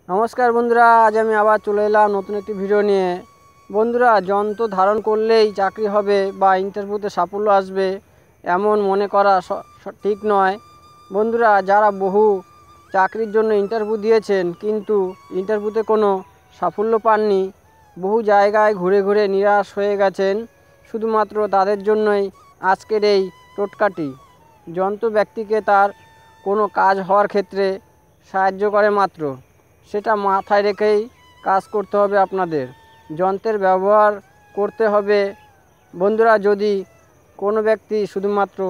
নমস্কার বন্ধুরা, আজ আমি আবার চলে এলাম নতুন একটি ভিডিও নিয়ে। বন্ধুরা, যন্ত্র ধারণ করলেই চাকরি হবে বা ইন্টারভিউতে সাফল্য আসবে এমন মনে করা ঠিক নয়। বন্ধুরা, যারা বহু চাকরির জন্য ইন্টারভিউ দিয়েছেন কিন্তু ইন্টারভিউতে কোনো সাফল্য পাননি, বহু জায়গায় ঘুরে ঘুরে নিরাশ হয়ে গেছেন, শুধুমাত্র তাদের জন্যই আজকের এই টোটকাটি। যন্ত্র ব্যক্তিকে তার কোনো কাজ হওয়ার ক্ষেত্রে সাহায্য করে মাত্র, সেটা মাথায় রেখেই কাজ করতে হবে আপনাদের। যন্ত্রের ব্যবহার করতে হবে। বন্ধুরা, যদি কোনো ব্যক্তি শুধুমাত্র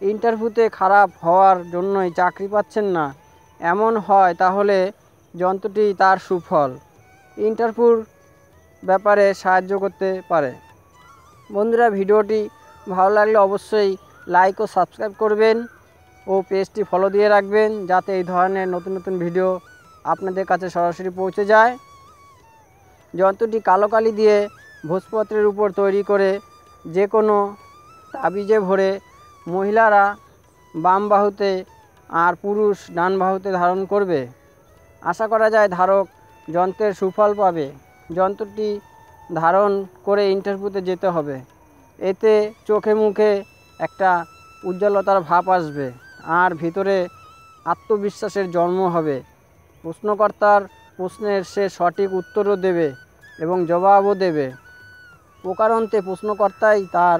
ইন্টারভিউতে খারাপ হওয়ার জন্যই চাকরি পাচ্ছেন না এমন হয়, তাহলে যন্ত্রটি তার সুফল ইন্টারভিউর ব্যাপারে সাহায্য করতে পারে। বন্ধুরা, ভিডিওটি ভালো লাগলে অবশ্যই লাইক ও সাবস্ক্রাইব করবেন ও পেজটি ফলো দিয়ে রাখবেন, যাতে এই ধরনের নতুন নতুন ভিডিও আপনাদের কাছে সরাসরি পৌঁছে যায়। যন্ত্রটি কালো কালি দিয়ে ভোজপত্রের উপর তৈরি করে যে কোনো তাবিজে ভরে মহিলারা বাম বাহুতে আর পুরুষ ডান বাহুতে ধারণ করবে। আশা করা যায় ধারক যন্ত্রের সুফল পাবে। যন্ত্রটি ধারণ করে ইন্টারভিউতে যেতে হবে। এতে চোখে মুখে একটা উজ্জ্বলতার ভাব আসবে আর ভিতরে আত্মবিশ্বাসের জন্ম হবে। প্রশ্নকর্তার প্রশ্নের সে সঠিক উত্তরও দেবে এবং জবাবও দেবে। প্রকারান্তে প্রশ্নকর্তাই তার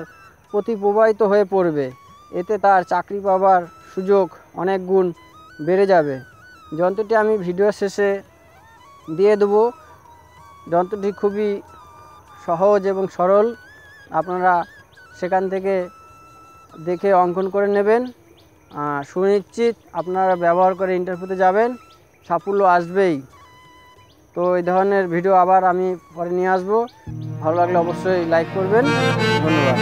প্রতি প্রবাহিত হয়ে পড়বে। এতে তার চাকরি পাওয়ার সুযোগ অনেক গুণ বেড়ে যাবে। যন্ত্রটি আমি ভিডিও শেষে দিয়ে দেবো। যন্ত্রটি খুবই সহজ এবং সরল, আপনারা সেখান থেকে দেখে অঙ্কন করে নেবেন। সুনিশ্চিত আপনারা ব্যবহার করে ইন্টারভিউতে যাবেন, সাফল্য আসবেই। তো এই ধরনের ভিডিও আবার আমি পরে নিয়ে আসবো। ভালো লাগলে অবশ্যই লাইক করবেন। ধন্যবাদ।